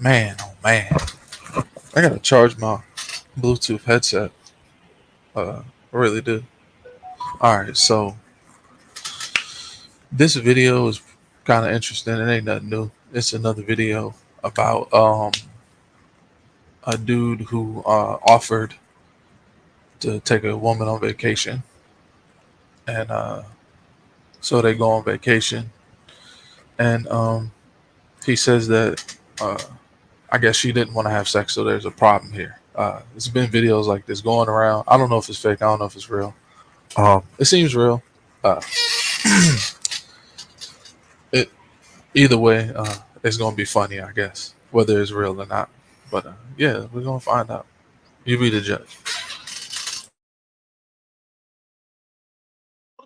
Man, oh man, I gotta charge my Bluetooth headset. I really do. All right, so this video is kind of interesting. It ain't nothing new. It's another video about a dude who offered to take a woman on vacation, and so they go on vacation, and he says that I guess she didn't want to have sex, so there's a problem here. There's been videos like this going around. I don't know if it's fake. I don't know if it's real. It seems real. Uh, it Either way, it's gonna be funny, I guess, whether it's real or not. But yeah, we're gonna find out. You be the judge.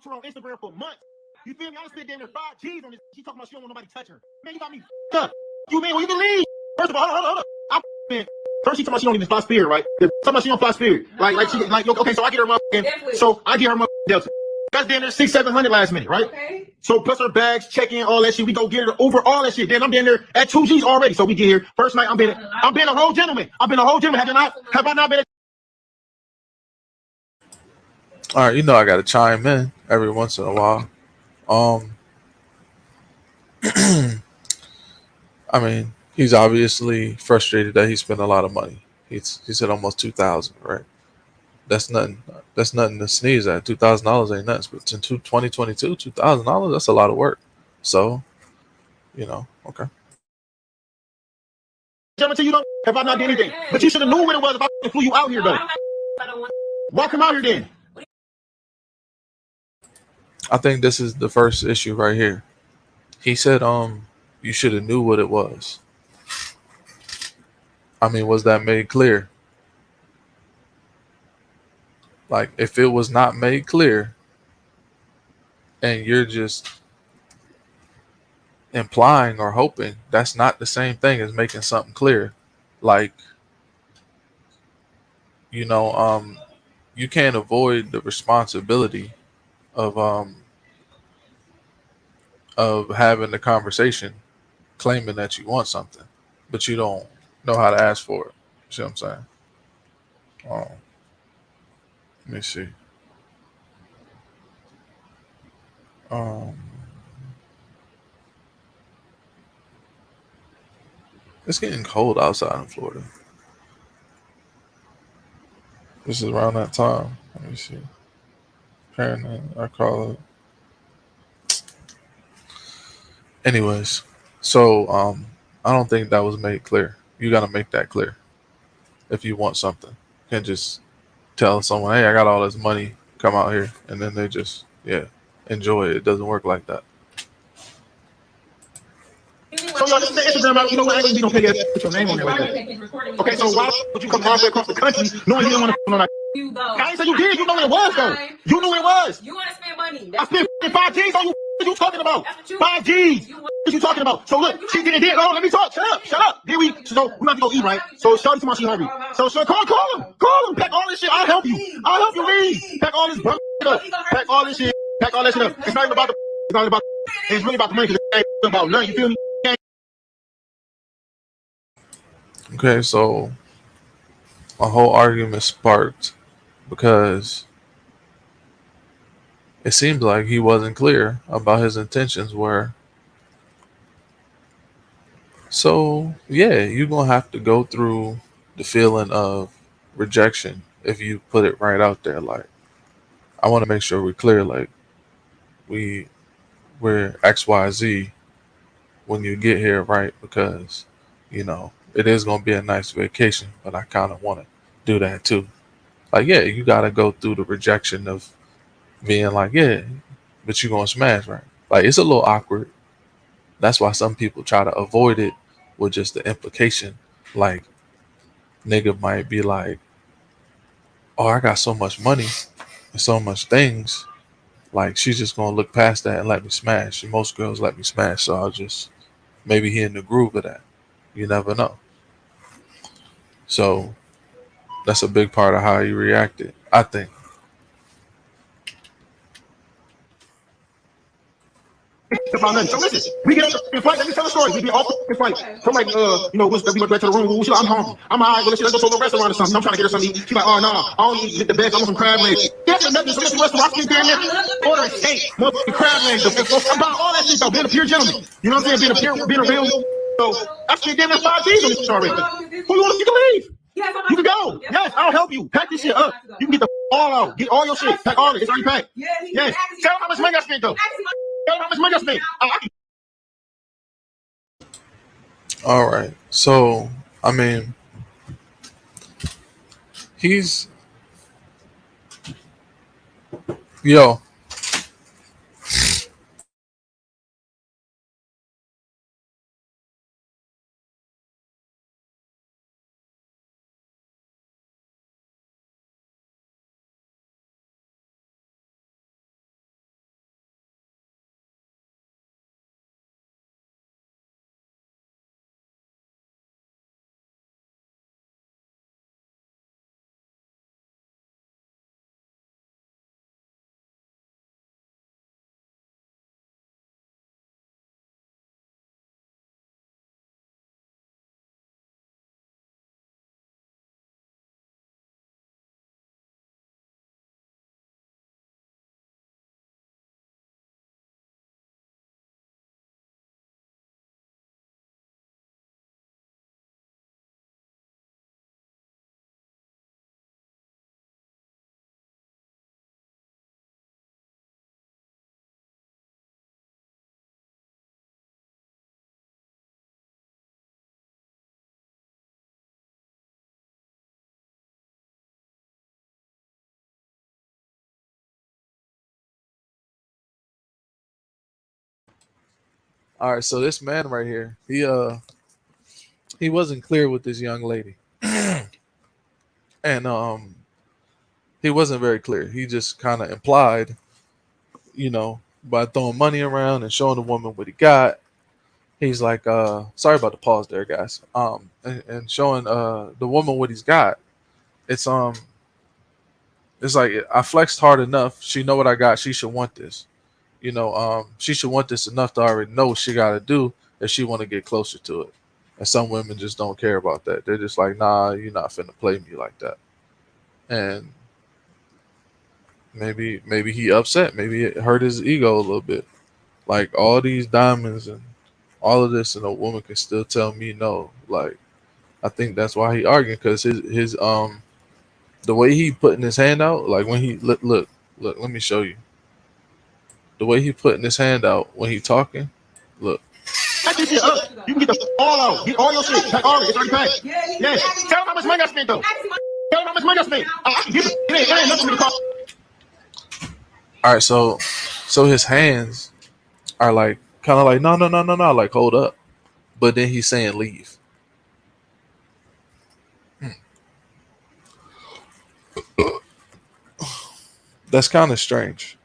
Her on Instagram for months. You feel me? I spent damn near 5 G's on this. She talking about she don't want nobody touch her. Man, you got me up. You man, well, you can leave. First of all, hold on. I'm man. First she talking about she don't even fly Spirit, right? Talking about she don't fly Spirit. Like she like okay, so I get her Delta. That's damn near 600-700 last minute, right? Okay. So plus her bags, check in, all that shit. We go get her over all that shit. Then I'm down there at 2 G's already. So we get here. First night I'm being a whole gentleman. I've been a whole gentleman. Have I not been All right, you know I gotta chime in every once in a while. Um, I mean, he's obviously frustrated that he spent a lot of money. He said almost 2,000, right? That's nothing. That's nothing to sneeze at. $2,000 ain't nothing. But in 2022, $2,000, that's a lot of work. So, okay. gentleman till you don't have I not done anything? But you should have knew what it was if I flew you out here though. Why come out here then? I think this is the first issue right here. He said, you should have knew what it was. I mean, was that made clear? Like, if it was not made clear, and you're just implying or hoping, that's not the same thing as making something clear. Like, you can't avoid the responsibility of having the conversation, claiming that you want something, but you don't know how to ask for it. See what I'm saying? Um, Let me see. Um, it's getting cold outside in Florida. This is around that time. Let me see. Apparently, I call it. Anyways, so I don't think that was made clear. You got to make that clear if you want something. You can't just tell someone, "Hey, I got all this money. Come out here," and then they just enjoy it. It doesn't work like that. So y'all just say Instagram out, you know what? I ain't gonna pay you put your name on there like that. Okay, so why would you come halfway across the country knowing you didn't want to on that? You though. I ain't say you did, you know what it was though. You knew what it was. You want to spend money. I spent 5 G's on you. What you talking about? 5 G's. What you talking about? So look, she did. Oh, let me talk. Shut up. Then so we have to go eat, right? So Shorty tomorrow she hungry. So call him. Pack all this shit. I'll help you leave. Pack all this shit up. Pack all this shit. Pack all that shit up. It's not even about the. It's not about. It's really about the money because it ain't about nothing. You feel me? Okay, so a whole argument sparked because it seems like he wasn't clear about his intentions were. So yeah, you're gonna have to go through the feeling of rejection if you put it right out there. Like, I want to make sure we're clear. Like, we're XYZ when you get here, right? Because it is gonna be a nice vacation, but I kind of want to do that too. Like, yeah, you gotta go through the rejection of being like, yeah, but you gonna smash, right? Like, it's a little awkward. That's why some people try to avoid it with just the implication. Like, nigga might be like, oh, I got so much money and so much things. Like, she's just gonna look past that and let me smash. And most girls let me smash, so I'll just maybe he in the groove of that. You never know. So that's a big part of how he reacted, I think. It's about nothing. So listen, we get up in flight. Let me tell a story. We be off in flight. So like, we went back to the room. She like, I'm hungry. I'm all right. Well, let's go to a restaurant or something. I'm trying to get her something to eat. She like, oh no, I don't eat the best. I want some crab legs. That's nothing. So listen, restaurant. I there and there. Order a steak, motherfucking crab legs. I'm about all that shit though. Being a pure gentleman. You know what I'm saying? Being a real. So I spent damn near 5 G's on this already. Who you want? You can leave. You can go. Yes, I'll help you. Pack this shit up. You can get the all out. Get all your shit. Pack all of it. It's already packed. Yes. Tell them how much money I spent though. Tell them how much money I spent. All right. So, I mean, he's yo. All right. So this man right here, he wasn't clear with this young lady, and he wasn't very clear. He just kind of implied, by throwing money around and showing the woman what he got. He's like, sorry about the pause there, guys. And showing the woman what he's got. It's it's like I flexed hard enough. She know what I got. She should want this. She should want this enough to already know what she got to do if she want to get closer to it. And some women just don't care about that. They're just like, nah, you're not finna play me like that. And maybe he upset. Maybe it hurt his ego a little bit. Like all these diamonds and all of this, and a woman can still tell me no. Like I think that's why he arguing, because his the way he putting his hand out, like when he look, let me show you the way he putting his hand out when he talking. Look. Pack this shit up. You can get the all out. Get all your shit. Pack all of it. It's already packed. Yes. Tell them how much money I spent though. Tell them how much money I spent. It ain't nothing for me to call. All right, so his hands are like kind of like no, like hold up, but then he's saying leave. That's kind of strange.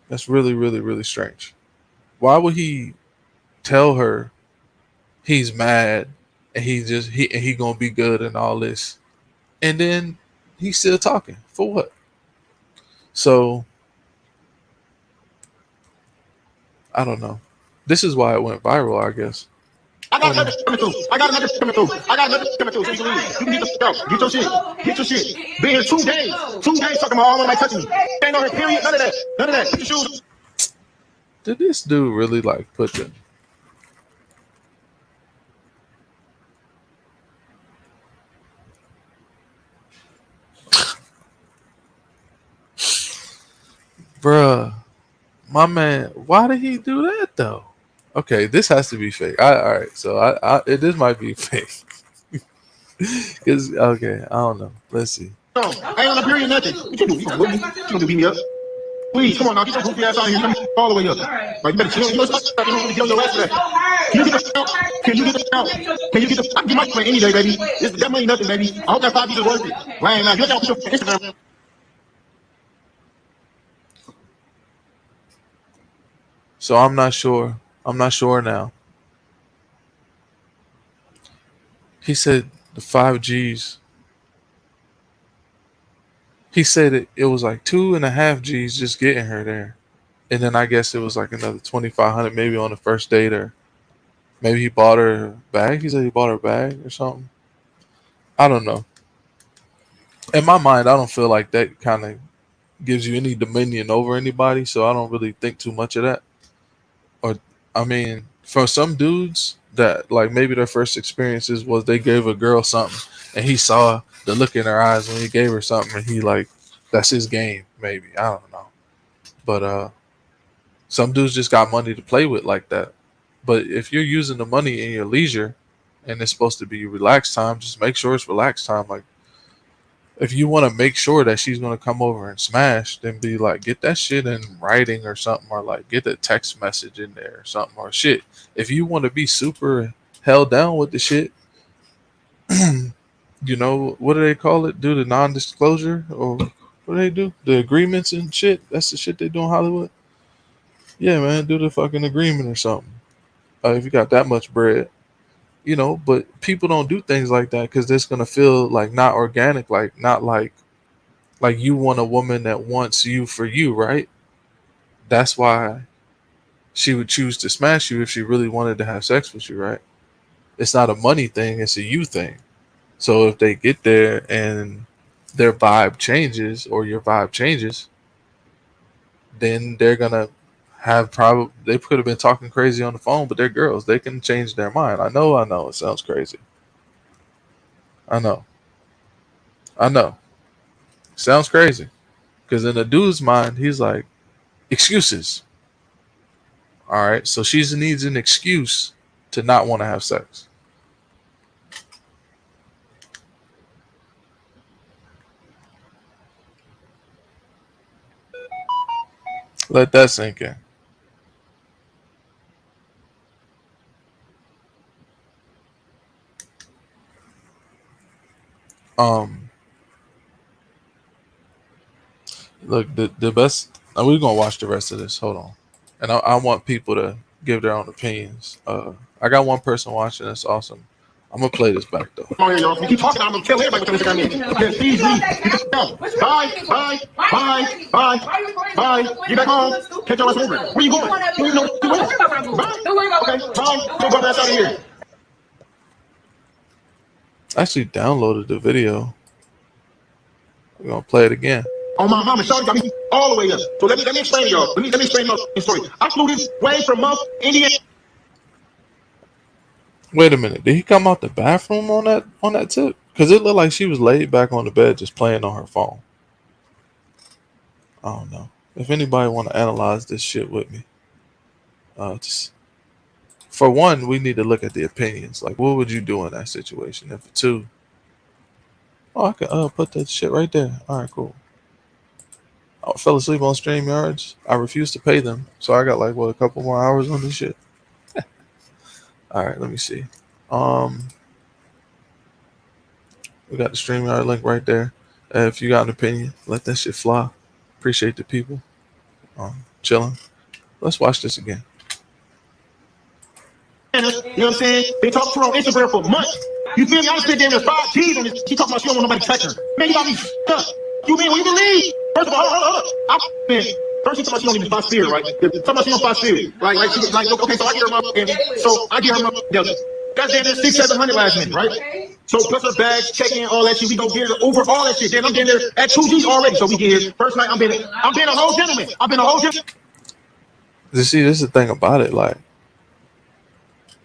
That's really, really, really strange. Why would he tell her he's mad and he gonna be good and all this, and then he's still talking for what? So I don't know. This is why it went viral, I guess. I got another coming through. I got another coming through. So you can leave. You can get the fuck out. Get your shit. Get your shit. Been here 2 days. 2 days talking about all of my touching me. Ain't no here, period. None of that. None of that. Put your shoes. Did this dude really like put the bruh, my man, why did he do that though? Okay, this has to be fake. All right, so this might be fake. Cause okay, I don't know. Let's see. No, I ain't on a period, nothing. What you do? You gonna beat me up? Please, come on now, get your goofy ass out here. Let me all the way up. Like, you better chill. You know, stop. You don't really get on your ass for that. Can you get the out? Can you get the out? Can you get the? I can get my plan any day, baby. That money nothing, baby. I hope that 5 is worth it. Right now, you got to put your Instagram. So I'm not sure. I'm not sure now. He said the 5 Gs. He said it was like 2.5 Gs just getting her there. and then I guess it was like another 2,500 maybe on the first date, or maybe he bought her a bag. He said he bought her a bag or something. I don't know. In my mind, I don't feel like that kind of gives you any dominion over anybody, so I don't really think too much of that. Or, I mean, for some dudes that like maybe their first experiences was they gave a girl something and he saw the look in her eyes when he gave her something and he like that's his game. Maybe I don't know, but some dudes just got money to play with like that. But if you're using the money in your leisure and it's supposed to be relaxed time, just make sure it's relaxed time. Like if you want to make sure that she's going to come over and smash, then be like, get that shit in writing or something, or like get the text message in there or something, or shit. If you want to be super held down with the shit, you know, what do they call it? Do the non disclosure or what do they do? The agreements and shit. That's the shit they do in Hollywood. Yeah, man, do the fucking agreement or something. If you got that much bread, you know, but people don't do things like that because it's gonna feel like not organic, like not like you want a woman that wants you for you, right? That's why she would choose to smash you if she really wanted to have sex with you, right? It's not a money thing, it's a you thing. So if they get there and their vibe changes or your vibe changes, then they're gonna have probably they could have been talking crazy on the phone, but they're girls. They can change their mind. I know. It sounds crazy. I know. I know. Sounds crazy. Because in the dude's mind, he's like, excuses. All right. So she needs an excuse to not want to have sex. Let that sink in. Um, Look, the best. We're gonna watch the rest of this. Hold on, and I want people to give their own opinions. I got one person watching. That's awesome. I'm gonna play this back though. Come on here, y'all. You keep talking, I'm gonna tell everybody what your Instagram is. Yes, please leave. Bye, bye, bye, bye, bye. Get back home. Catch your ass over. Where you going? You don't even know what you're doing. Bye. Okay, bye. Go go back out of here. I actually downloaded the video. We're gonna play it again. Oh my mama, Shawty got me all the way up. So let me explain to y'all. Let me explain the story. I flew this way from Indiana. Wait a minute. Did he come out the bathroom on that tip? Because it looked like she was laid back on the bed just playing on her phone. I don't know. If anybody want to analyze this shit with me, just for one, we need to look at the opinions. Like, what would you do in that situation? And for two, oh, I can put that shit right there. All right, cool. I fell asleep on StreamYards. I refused to pay them, so I got like what a couple more hours on this shit. All right, let me see. We got the StreamYard link right there. If you got an opinion, let that shit fly. Appreciate the people. Chilling. Let's watch this again. You know what I'm saying? They talked to her on Instagram for months. You feel me? I spent damn near 5 G's on this. She talking about she don't want nobody to touch her. Man, you got me stuck. You mean, what you believe? First of all, hold up. Man, first she talking about she don't even spot spirit, right? Talking about she don't spot spirit. Like she was like, okay, so I get her up, and so I get her up. That's damn near 600-700 last minute, right? So plus her bags, check-in, all that shit. We go get her over all that shit. Then I'm getting there at 2 G's already. So we get here. First night, I'm being a whole gentleman. I've been a whole gentleman. You see, this is the thing about it. Like,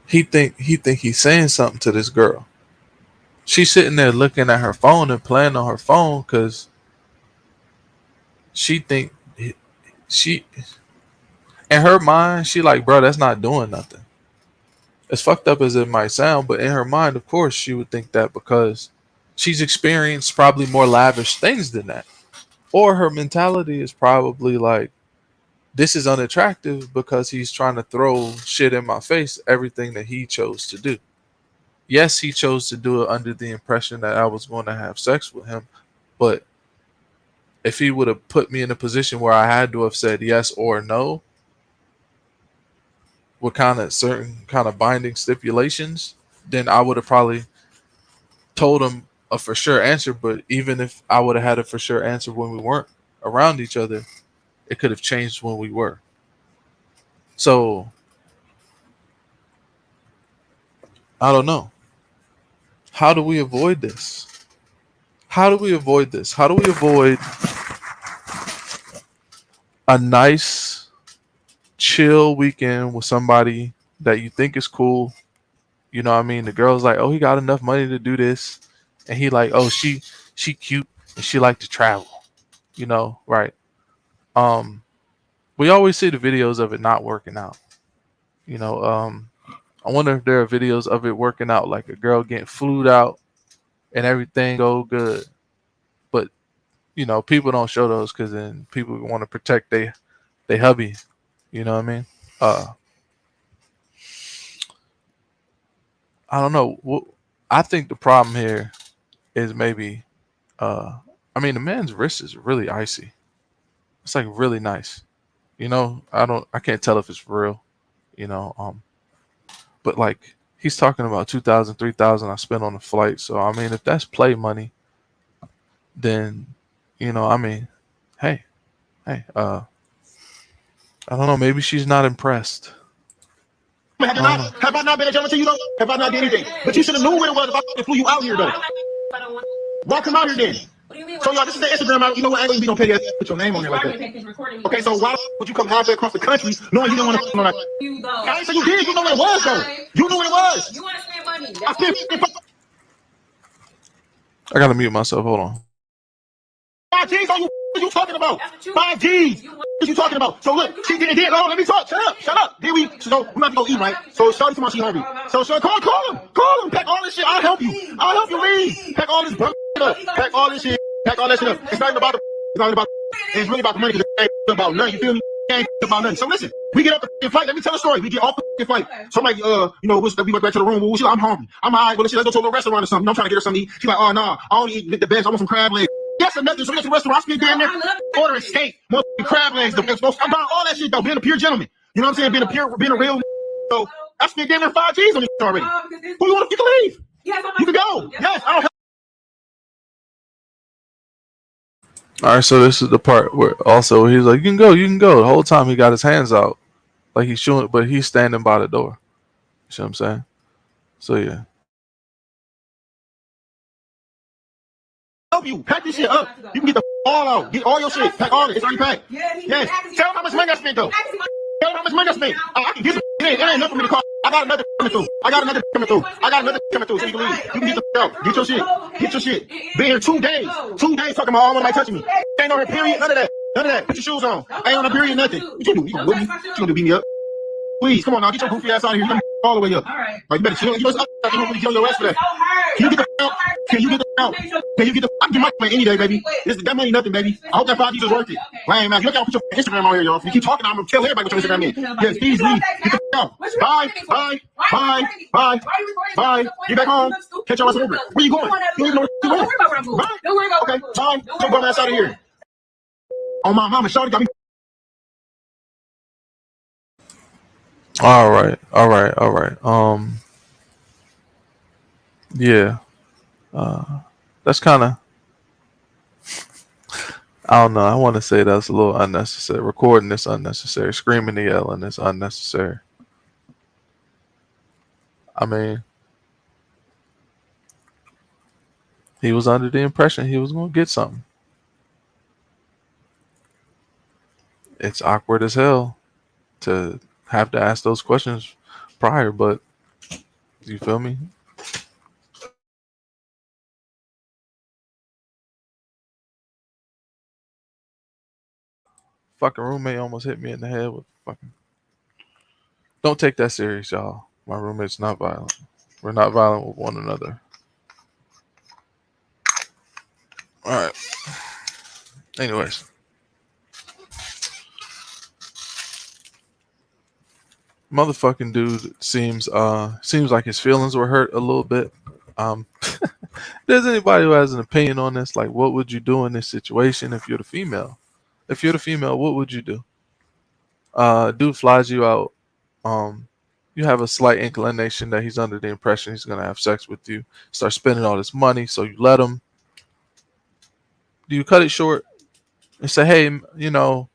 he think he's saying something to this girl. She's sitting there looking at her phone and playing on her phone because she think she in her mind she like, bro, that's not doing nothing. As fucked up as it might sound, but in her mind, of course, she would think that because she's experienced probably more lavish things than that, or her mentality is probably like, this is unattractive because he's trying to throw shit in my face, everything that he chose to do. Yes, he chose to do it under the impression that I was going to have sex with him, but if he would have put me in a position where I had to have said yes or no, with kind of certain kind of binding stipulations, then I would have probably told him a for sure answer. But even if I would have had a for sure answer when we weren't around each other, it could have changed when we were. So I don't know. How do we avoid this? How do we avoid this? How do we avoid a nice, chill weekend with somebody that you think is cool? You know what I mean? The girl's like, oh, he got enough money to do this. And he like, oh, she cute and she like to travel. You know, right? Um, we always see the videos of it not working out. You know, I wonder if there are videos of it working out, like a girl getting flued out and everything go good. But you know, people don't show those because then people want to protect they hubby. You know what I mean? Uh, I don't know. I think the problem here is maybe. I mean, the man's wrist is really icy. It's like really nice. You know, I can't tell if it's real. You know, but like he's talking about 2,000, 3,000 I spent on the flight. So I mean, if that's play money, then you know, I mean, hey, hey, I don't know. Maybe she's not impressed. Have I not been a gentleman to you though? Have I not done anything? But you should have known where it was if I flew you out here though. Why come out here then? So y'all, this is the Instagram out. You know what? I ain't gonna be no petty ass put your name on there like that. Okay, so why would you come halfway across the country knowing you don't want to on that? I ain't say you did. You know what it was though. You knew what it was. You want to spend money? I spent. I gotta mute myself. Hold on. 5 G's on you. What are you talking about? 5 G's. What are you talking about? So look, she did. Oh, let me talk. Shut up. Then we so we're about to go eat, right? So Shorty tomorrow she hungry. So call him. Pack all this shit. I'll help you leave. Pack all this up. Pack all this shit. Pack all that shit up. It's not even about the. It's not even about. It's really about the money because it ain't about nothing. You feel me? It ain't about nothing. So listen, we get off the flight. Let me tell a story. We get off the flight. So I'm like, you know, we went back to the room. Well, I'm hungry. I'm all right. Well, let's go to a little restaurant or something. You know, I'm trying to get her something to eat. She's like, oh no, I only eat the best. I want some crab legs. Yes, or nothing. So we get to the restaurant. I spend damn near ordering steak, motherfucking crab legs. I'm buying all that shit though. Being a pure gentleman. You know what I'm saying? Being a real. So I spent damn near 5 G's on this already. Who you want to? You can leave. You can go. Yes, I don't. All right, so this is the part where also he's like, you can go. The whole time he got his hands out, like he's showing, but he's standing by the door. You see what I'm saying? So yeah. Help you pack this shit up. You can get the all out. Get all your shit. Pack all it. It's already packed. Yes. Tell him how much money I spent though. Tell him how much money I spent. I can get it. It ain't enough for me to call. I got another coming through. So you can leave. You can get the out. Get your shit. Been here 2 days. 2 days talking about all nobody touching me. Ain't on her period. None of that. Put your shoes on. I ain't on her period. Nothing. What you do? You gonna whip me? You gonna beat me up? Please, come on now. Get your goofy ass out of here. You all the way up. All right. Like, you better chill. You don't really get on your ass for that. Can you get the out? Can you get the out? Can you get the? I can get my money any day, baby. That money nothing, baby. I hope that 5 G's is worth it. Lame man. You gotta put your Instagram on here, y'all. If you keep talking, I'm gonna tell everybody what your Instagram is. Yes, please leave. Get the out. Bye. Get back home. Catch your ass over. Where you going? You don't even know where you're going. Bye. Okay. Bye. Get your bum ass out of here. Oh my mama, Shawty got me. All right. Yeah. That's kind of. I don't know. I want to say that's a little unnecessary. Recording this unnecessary. Screaming and yelling is unnecessary. I mean, he was under the impression he was going to get something. It's awkward as hell to have to ask those questions prior, but you feel me? Fucking roommate almost hit me in the head with fucking. Don't take that serious, y'all. My roommate's not violent. We're not violent with one another. All right. Anyways. Motherfucking dude seems like his feelings were hurt a little bit. There's anybody who has an opinion on this? Like, what would you do in this situation if you're the female? If you're the female, what would you do? Dude flies you out. You have a slight inclination that he's under the impression he's gonna have sex with you. Start spending all this money, so you let him. Do you cut it short and say, hey, you know,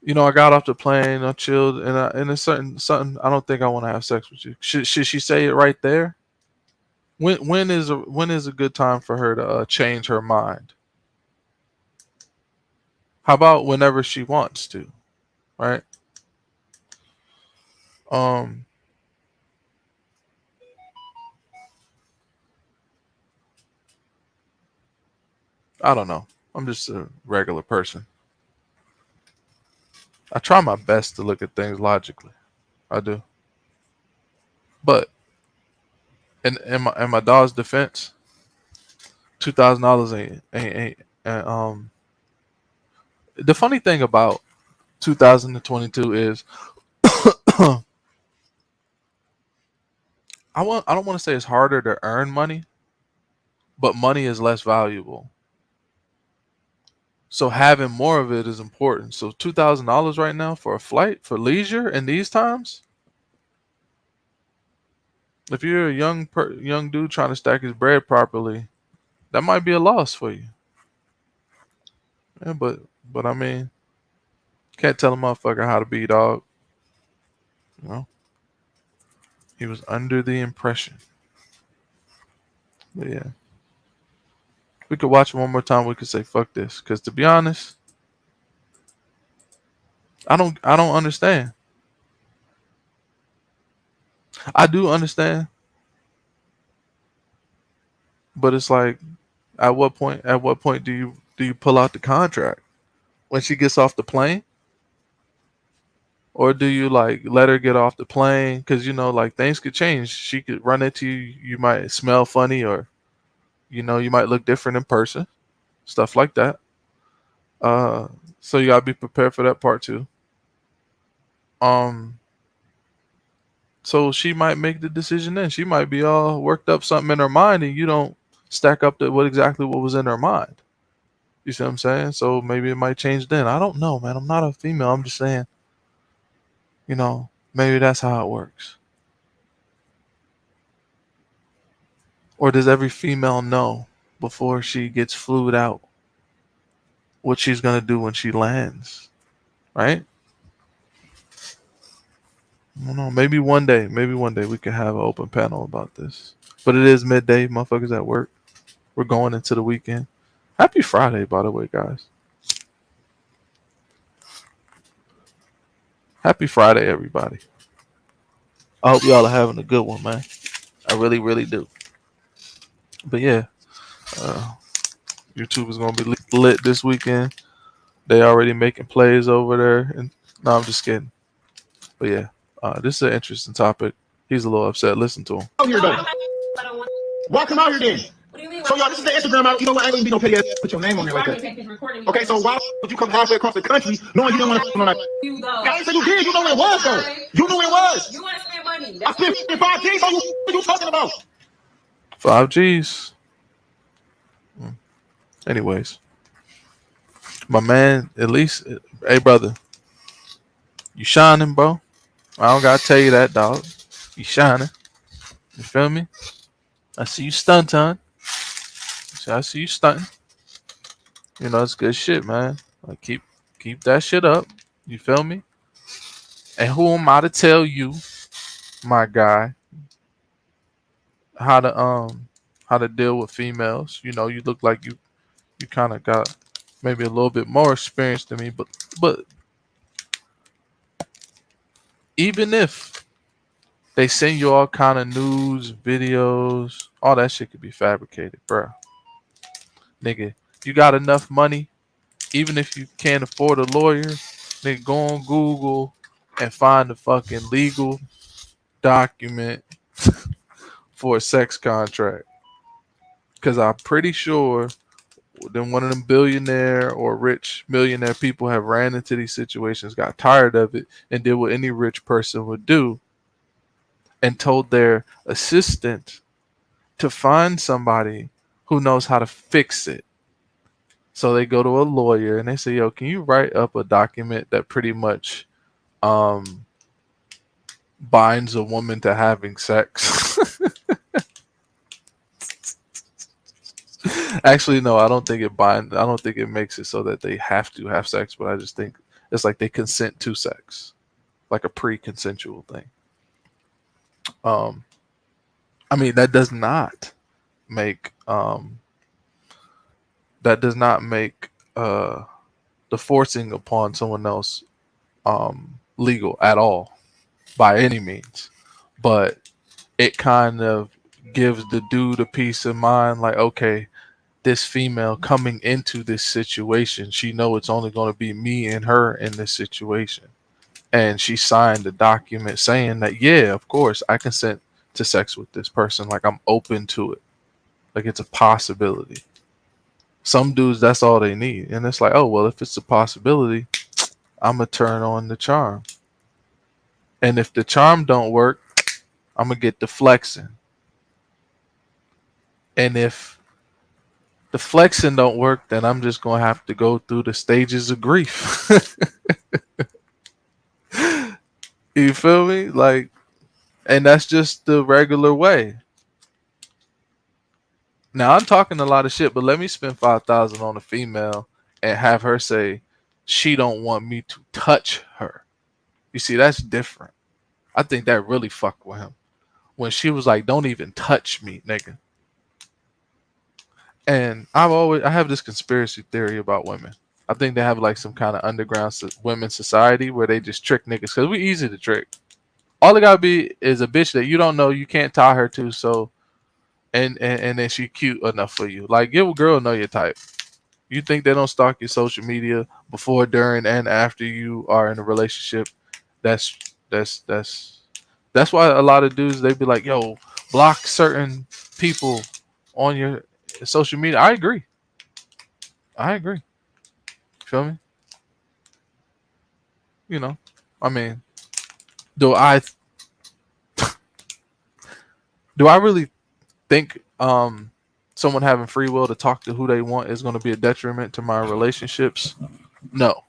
I got off the plane, I chilled, and it's certain something. I don't think I want to have sex with you. Should she say it right there? When is a good time for her to change her mind? How about whenever she wants to, right? Um, I don't know. I'm just a regular person. I try my best to look at things logically. I do, but in my dog's defense, $2,000 ain't. The funny thing about 2022 is I don't want to say it's harder to earn money, but money is less valuable. So having more of it is important. So $2,000 right now for a flight for leisure in these times, if you're a young dude trying to stack his bread properly, that might be a loss for you. Yeah, but I mean, can't tell a motherfucker how to be, dog. You know, he was under the impression. But yeah, we could watch it one more time. We could say fuck this, because to be honest, I don't understand. I do understand, but it's like, at what point do you pull out the contract when she gets off the plane, or do you like let her get off the plane? Because like things could change. She could run into you. You might smell funny, or you might look different in person. Stuff like that. Uh, so you gotta be prepared for that part too. Um, so she might make the decision then. She might be all worked up something in her mind, and you don't stack up to what was in her mind. You see what I'm saying? So maybe it might change then. I don't know, man. I'm not a female. I'm just saying, maybe that's how it works. Or does every female know before she gets flued out what she's gonna do when she lands? Right? I don't know. Maybe one day we can have an open panel about this. But it is midday, motherfuckers at work. We're going into the weekend. Happy Friday, by the way, guys. Happy Friday, everybody. I hope y'all are having a good one, man. I really, really do. But yeah, uh, YouTube is gonna be lit this weekend. They already making plays over there, and no, I'm just kidding. But yeah, this is an interesting topic. He's a little upset. Listen to him. Out here though. Why come out here then? So y'all, this is the Instagram. You know what? I ain't gonna be no petty ass. Put your name on there like that. Okay, so why would you come halfway across the country knowing you didn't want to on that? I ain't say you did. You know what it was though. You knew what it was. You want to spend money. I spent 5G. So what you talking about? 5Gs. Anyways, my man, at least, hey brother, you shining, bro. I don't gotta tell you that, dog. You shining. You feel me? I see you stunting. I see you stunting. It's good shit, man. Like keep that shit up. You feel me? And who am I to tell you, my guy, how to deal with females? You look like you kind of got maybe a little bit more experience than me, but even if they send you all kind of news, videos, all that shit could be fabricated, bro. Nigga, you got enough money, even if you can't afford a lawyer, nigga, go on Google and find the fucking legal document for a sex contract. Because I'm pretty sure then one of them billionaire or rich millionaire people have ran into these situations, got tired of it, and did what any rich person would do and told their assistant to find somebody who knows how to fix it. So they go to a lawyer and they say, yo, can you write up a document that pretty much binds a woman to having sex? Actually, no, I don't think it makes it so that they have to have sex, but I just think It's like they consent to sex, like a pre-consensual thing. Um, I mean, make that does not make the forcing upon someone else legal at all by any means, but it kind of gives the dude a peace of mind, like, okay, this female coming into this situation, she know it's only going to be me and her in this situation, and she signed a document saying that, yeah, of course I consent to sex with this person, like I'm open to it, like it's a possibility. Some dudes, that's all they need, and it's like, oh well, if it's a possibility, I'm gonna turn on the charm, and if the charm don't work, I'm gonna get the flexing, and if the flexing don't work, then I'm just gonna have to go through the stages of grief. You feel me? Like, and that's just the regular way. Now I'm talking a lot of shit, but let me spend 5,000 on a female and have her say she don't want me to touch her. You see, that's different. I think that really fucked with him when she was like, "Don't even touch me, nigga." And I have this conspiracy theory about women. I think they have like some kind of underground women's society where they just trick niggas because we easy to trick. All it gotta be is a bitch that you don't know, you can't tie her to, so and then she cute enough for you. Like, give a girl know your type. You think they don't stalk your social media before, during, and after you are in a relationship? That's that's why a lot of dudes, they be like, yo, block certain people on your social media. I agree. I agree. Feel me? You know, I mean, do I do I really think someone having free will to talk to who they want is going to be a detriment to my relationships? No.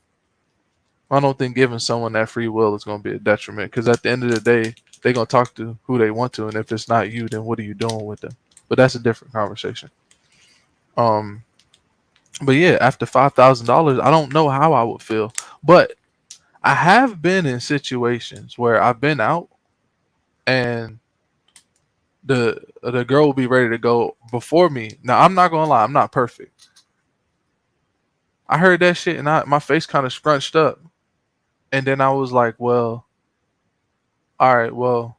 I don't think giving someone that free will is going to be a detriment, because at the end of the day, they're going to talk to who they want to, and if it's not you, then what are you doing with them? But that's a different conversation. Um, but yeah, after $5,000, I don't know how I would feel, but I have been in situations where I've been out and the girl will be ready to go before me. Now I'm not gonna lie, I'm not perfect. I heard that shit and my face kind of scrunched up, and then I was like, well, all right, well.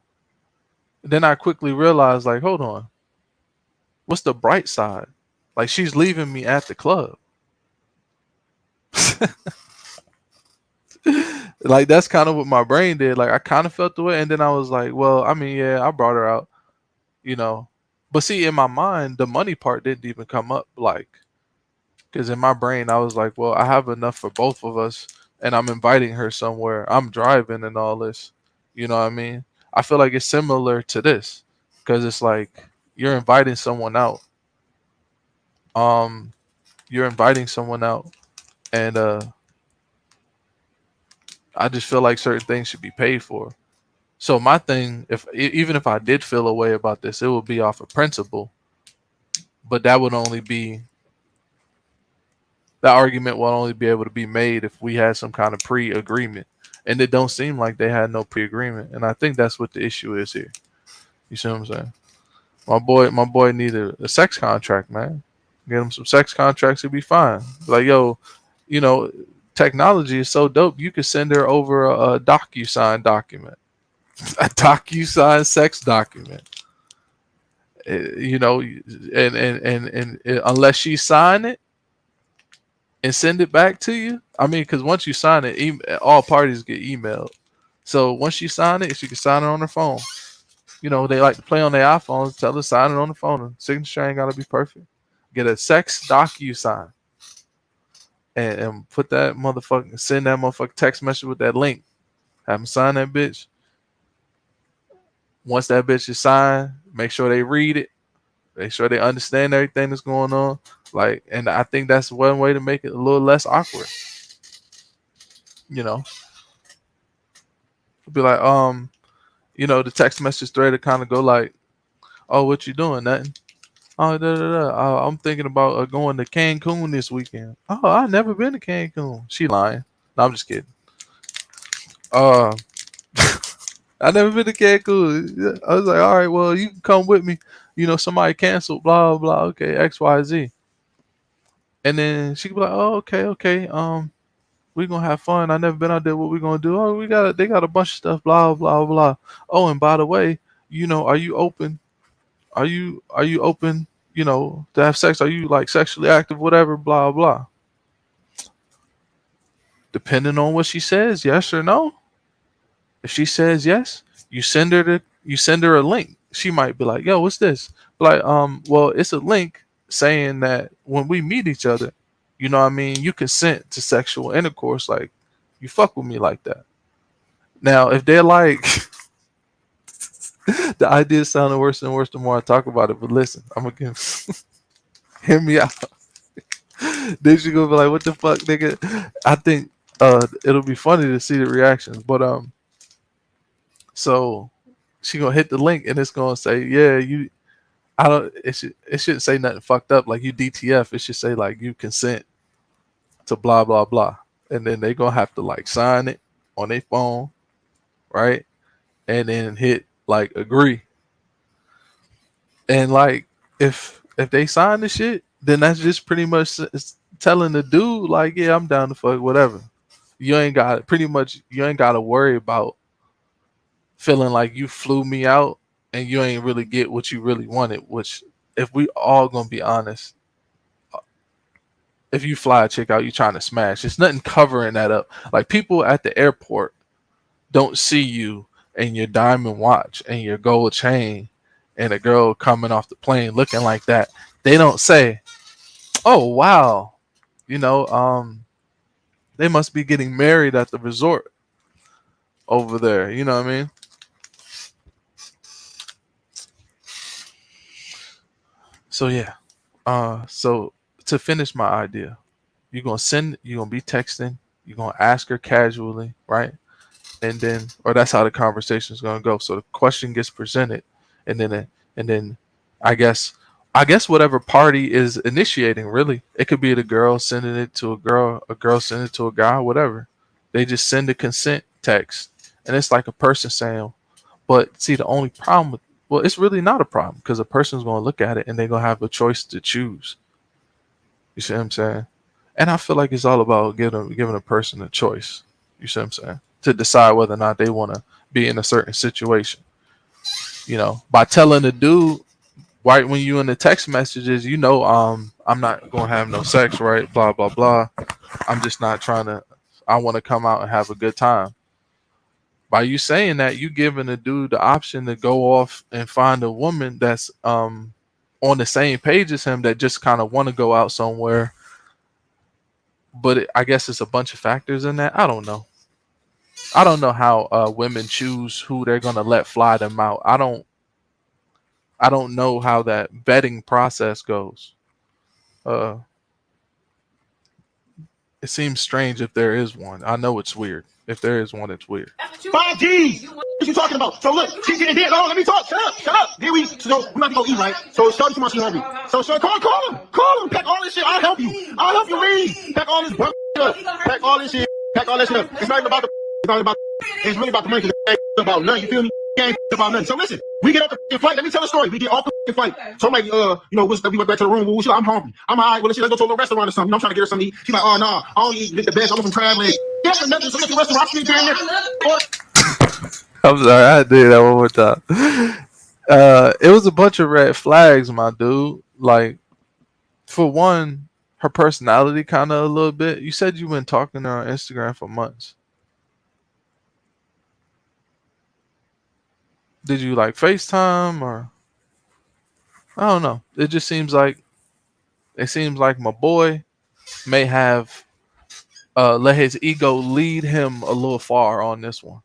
Then I quickly realized, like, hold on, what's the bright side? Like, she's leaving me at the club. Like, that's kind of what my brain did. Like, I kind of felt the way, and then I was like, well, I mean, yeah, I brought her out, you know. But see, in my mind, the money part didn't even come up, like, because in my brain, I was like, well, I have enough for both of us, and I'm inviting her somewhere. I'm driving and all this. You know what I mean? I feel like it's similar to this, because it's like you're inviting someone out. Um, you're inviting someone out, and I just feel like certain things should be paid for. So my thing, if even if I did feel a way about this, it would be off of principle. But that would only be that argument will only be able to be made if we had some kind of pre-agreement, and it don't seem like they had no pre-agreement, and I think that's what the issue is here. You see what I'm saying? My boy needed a sex contract, man. Get him some sex contracts, he'll be fine. Like, yo, you know, technology is so dope. You could send her over a DocuSign document, a DocuSign sex document. You know, and unless she sign it and send it back to you. I mean, because once you sign it, all parties get emailed. So once you sign it, she can sign it on her phone. You know, they like to play on their iPhones. Tell her sign it on the phone. And signature ain't gotta be perfect. Get a sex DocuSign and put that motherfucker, send that motherfucker text message with that link. Have them sign that bitch. Once that bitch is signed, make sure they read it. Make sure they understand everything that's going on. Like, and I think that's one way to make it a little less awkward. You know, be like, you know, the text message thread to kind of go like, "Oh, what you doing? Nothing. Oh, da, da, da. I'm thinking about going to Cancun this weekend. Oh, I've never been to Cancun." She lying. No, I'm just kidding. Uh, I never been to Cancun. I was like, all right, well, you can come with me. You know, somebody canceled, blah blah. Okay, X Y Z. And then she could be like, oh, okay, okay. We gonna have fun. I never been out there. What we gonna do? Oh, they got a bunch of stuff. Blah blah blah. Oh, and by the way, you know, are you open? Are you open? You know, to have sex? Are you like sexually active? Whatever. Blah blah. Depending on what she says, yes or no. If she says yes, you send her a link. She might be like, "Yo, what's this?" Like, well, it's a link saying that when we meet each other, you know what I mean, you consent to sexual intercourse, like you fuck with me like that. Now, if they're like the idea is sounding worse and worse the more I talk about it, but listen, I'm gonna give hear me out. Then she gonna be like, "What the fuck, nigga?" I think it'll be funny to see the reactions, but so she gonna hit the link and it's gonna say, yeah, you. I don't. It shouldn't say nothing fucked up like you DTF. It should say like you consent to blah blah blah, and then they gonna have to like sign it on their phone, right? And then hit like agree. And like if they sign the shit, then that's just pretty much telling the dude like, yeah, I'm down to fuck whatever. You ain't got pretty much you ain't got to worry about feeling like you flew me out and you ain't really get what you really wanted. Which, if we all gonna be honest, if you fly a chick out, you trying to smash. There's nothing covering that up. Like people at the airport don't see you and your diamond watch and your gold chain and a girl coming off the plane looking like that. They don't say, "Oh wow, you know, they must be getting married at the resort over there." You know what I mean? So yeah. So to finish my idea, you're gonna be texting, you're gonna ask her casually, right? And then, or that's how the conversation is gonna go. So the question gets presented, and then I guess, I guess whatever party is initiating, really, it could be the girl sending it to a girl sending it to a guy, whatever. They just send a consent text, and it's like a person saying, but see, the only problem with, well, it's really not a problem because a person's going to look at it and they're going to have a choice to choose. You see what I'm saying? And I feel like it's all about giving a person a choice. You see what I'm saying? To decide whether or not they want to be in a certain situation. You know, by telling the dude right when you in the text messages, you know, I'm not going to have no sex, right? Blah blah blah. I'm just not trying to. I want to come out and have a good time. By you saying that, you giving the dude the option to go off and find a woman that's on the same page as him that just kind of want to go out somewhere. But I guess it's a bunch of factors in that. I don't know. I don't know how women choose who they're gonna let fly them out. I don't know how that vetting process goes. Uh, it seems strange if there is one. I know it's weird. If there is one, it's weird. 5Gs. What you talking about? So look, she's getting hit. Oh, let me talk. Shut up. Shut up. Here we. So we're about to go eat, right? So Shorty tomorrow, she's hungry. So Shorty, call him. Pack all this shit. I'll help you. I'll help you read. Pack all this shit up. Pack all this shit. Pack all that shit up. It's not even about the. It's not about. It's really about the money. Cause it ain't about nothing. You feel me? It ain't about nothing. So listen, we get off the flight. Let me tell a story. We get off the flight. So I'm like, you know, we went back to the room. She's like, I'm hungry. I'm all right. Well, let's go to a little restaurant or something. You know, I'm trying to get her something to eat. She's like, oh no, I only eat the best. I want some crab legs. Yes, or nothing. So let's go to a restaurant. I sleep down there. I'm sorry, I did that one more time. It was a bunch of red flags, my dude. Like, for one, her personality kind of a little bit. You said you been talking to her on Instagram for months. Did you like FaceTime or I don't know. It seems like my boy may have let his ego lead him a little far on this one.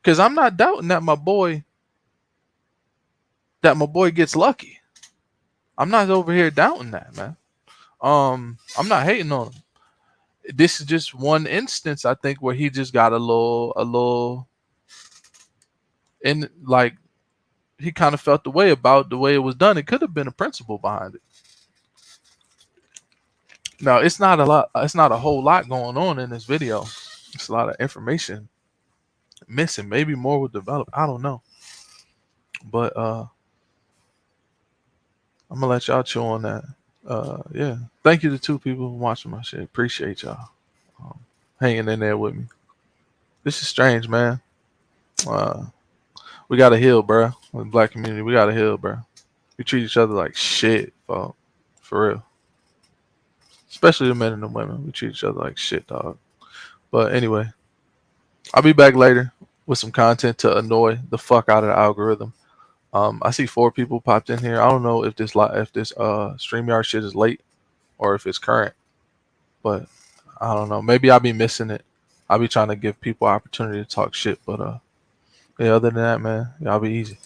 Cause I'm not doubting that my boy gets lucky. I'm not over here doubting that, man. I'm not hating on him. This is just one instance I think where he just got a little in like he kind of felt the way about the way it was done. It could have been a principle behind it. Now it's not a lot. It's not a whole lot going on in this video. It's a lot of information. missing. Maybe more will develop. I don't know. But I'm gonna let y'all chew on that. Yeah. Thank you to 2 people watching my shit. Appreciate y'all hanging in there with me. This is strange, man. We gotta heal, bro. With the black community, we gotta heal, bro. We treat each other like shit, for real. Especially the men and the women. We treat each other like shit, dog. But anyway, I'll be back later with some content to annoy the fuck out of the algorithm. I see 4 people popped in here. I don't know if this StreamYard shit is late or if it's current, but I don't know. Maybe I'll be missing it. I'll be trying to give people opportunity to talk shit, but yeah. Other than that, man, y'all be easy.